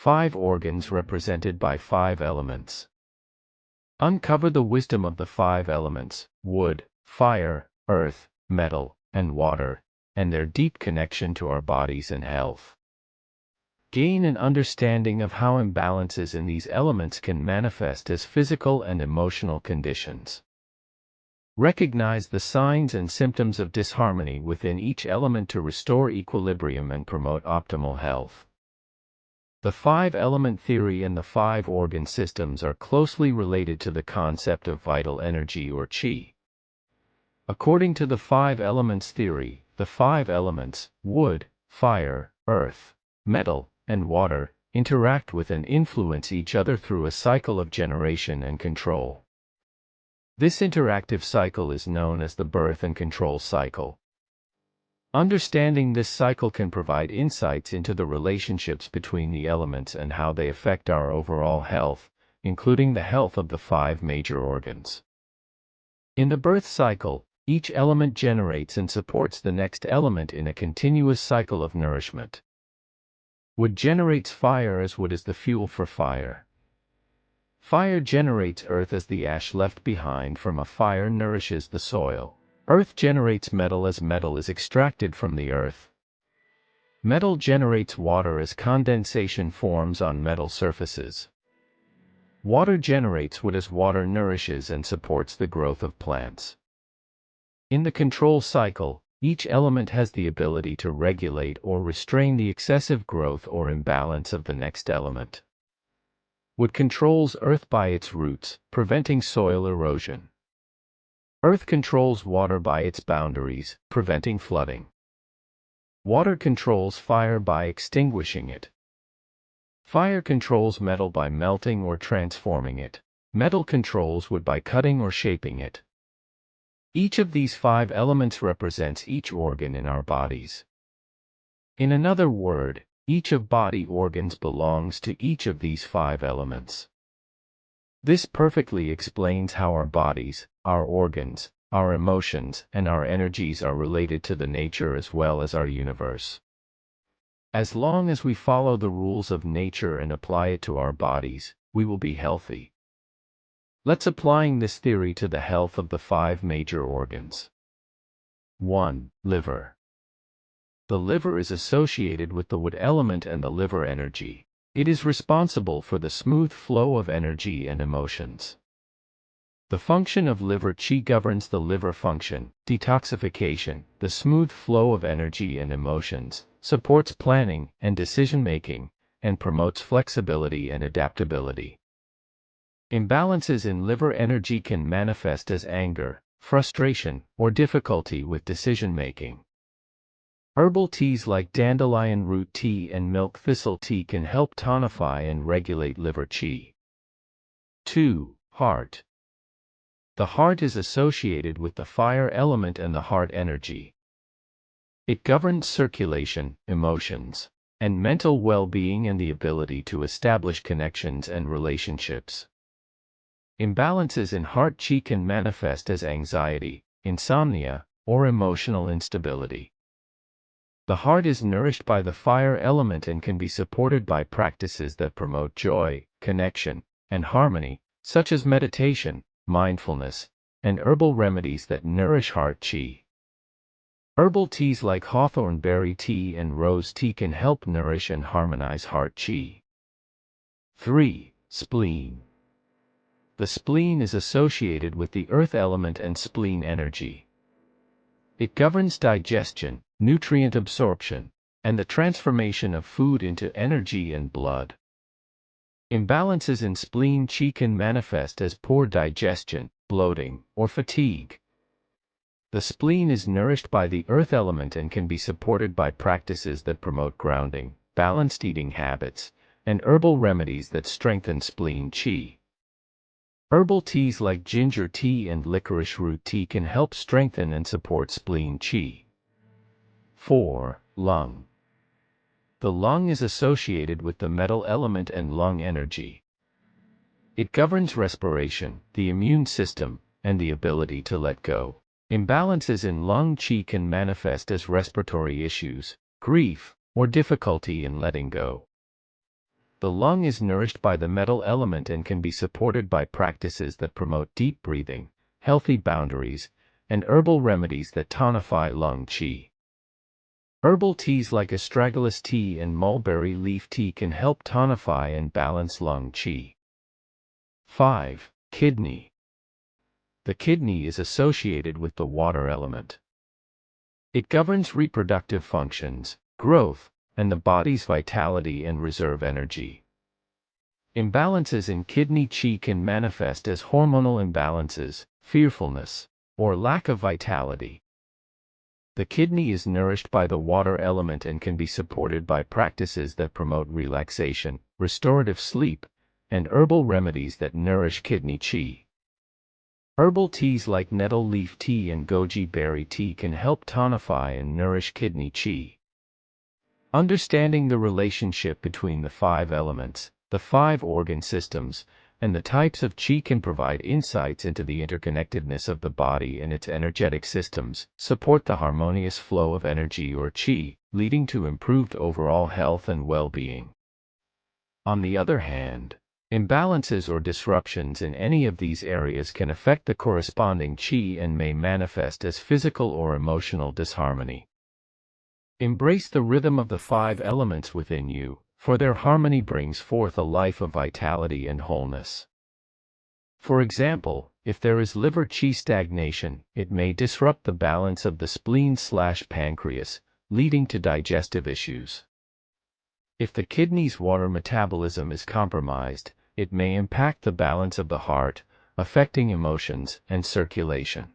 5 organs represented by 5 elements. Uncover the wisdom of the 5 elements: wood, fire, earth, metal, and water, and their deep connection to our bodies and health. Gain an understanding of how imbalances in these elements can manifest as physical and emotional conditions. Recognize the signs and symptoms of disharmony within each element to restore equilibrium and promote optimal health. The 5-element theory and the 5 organ systems are closely related to the concept of vital energy or qi. According to the 5 elements theory, the 5 elements, wood, fire, earth, metal, and water, interact with and influence each other through a cycle of generation and control. This interactive cycle is known as the birth and control cycle. Understanding this cycle can provide insights into the relationships between the elements and how they affect our overall health, including the health of the 5 major organs. In the birth cycle, each element generates and supports the next element in a continuous cycle of nourishment. Wood generates fire as wood is the fuel for fire. Fire generates earth as the ash left behind from a fire nourishes the soil. Earth generates metal as metal is extracted from the earth. Metal generates water as condensation forms on metal surfaces. Water generates wood as water nourishes and supports the growth of plants. In the control cycle, each element has the ability to regulate or restrain the excessive growth or imbalance of the next element. Wood controls earth by its roots, preventing soil erosion. Earth controls water by its boundaries, preventing flooding. Water controls fire by extinguishing it. Fire controls metal by melting or transforming it. Metal controls wood by cutting or shaping it. Each of these 5 elements represents each organ in our bodies. In another word, each of body organs belongs to each of these 5 elements. This perfectly explains how our bodies, our organs, our emotions, and our energies are related to the nature as well as our universe. As long as we follow the rules of nature and apply it to our bodies, we will be healthy. Let's applying this theory to the health of the 5 major organs. 1. Liver. The liver is associated with the wood element and the liver energy. It is responsible for the smooth flow of energy and emotions. The function of liver qi governs the liver function, detoxification, the smooth flow of energy and emotions, supports planning and decision-making, and promotes flexibility and adaptability. Imbalances in liver energy can manifest as anger, frustration, or difficulty with decision-making. Herbal teas like dandelion root tea and milk thistle tea can help tonify and regulate liver qi. 2. Heart. The heart is associated with the fire element and the heart energy. It governs circulation, emotions, and mental well-being and the ability to establish connections and relationships. Imbalances in heart qi can manifest as anxiety, insomnia, or emotional instability. The heart is nourished by the fire element and can be supported by practices that promote joy, connection, and harmony, such as meditation, mindfulness, and herbal remedies that nourish heart qi. Herbal teas like hawthorn berry tea and rose tea can help nourish and harmonize heart qi. 3. Spleen. The spleen is associated with the earth element and spleen energy. It governs digestion, nutrient absorption, and the transformation of food into energy and blood. Imbalances in spleen qi can manifest as poor digestion, bloating, or fatigue. The spleen is nourished by the earth element and can be supported by practices that promote grounding, balanced eating habits, and herbal remedies that strengthen spleen qi. Herbal teas like ginger tea and licorice root tea can help strengthen and support spleen qi. 4. Lung. The lung is associated with the metal element and lung energy. It governs respiration, the immune system, and the ability to let go. Imbalances in lung qi can manifest as respiratory issues, grief, or difficulty in letting go. The lung is nourished by the metal element and can be supported by practices that promote deep breathing, healthy boundaries, and herbal remedies that tonify lung qi. Herbal teas like astragalus tea and mulberry leaf tea can help tonify and balance lung qi. 5. Kidney. The kidney is associated with the water element. It governs reproductive functions, growth, and the body's vitality and reserve energy. Imbalances in kidney qi can manifest as hormonal imbalances, fearfulness, or lack of vitality. The kidney is nourished by the water element and can be supported by practices that promote relaxation, restorative sleep, and herbal remedies that nourish kidney qi. Herbal teas like nettle leaf tea and goji berry tea can help tonify and nourish kidney qi. Understanding the relationship between the 5 elements, the 5 organ systems, and the types of qi can provide insights into the interconnectedness of the body and its energetic systems, support the harmonious flow of energy or qi, leading to improved overall health and well-being. On the other hand, imbalances or disruptions in any of these areas can affect the corresponding qi and may manifest as physical or emotional disharmony. Embrace the rhythm of the 5 elements within you, for their harmony brings forth a life of vitality and wholeness. For example, if there is liver qi stagnation, it may disrupt the balance of the spleen/pancreas, leading to digestive issues. If the kidney's water metabolism is compromised, it may impact the balance of the heart, affecting emotions and circulation.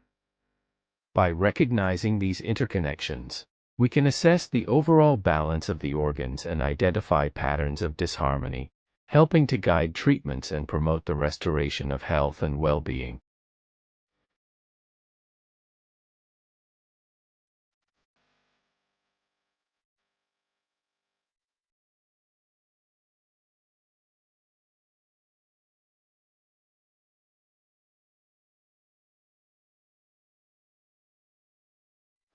By recognizing these interconnections, we can assess the overall balance of the organs and identify patterns of disharmony, helping to guide treatments and promote the restoration of health and well-being.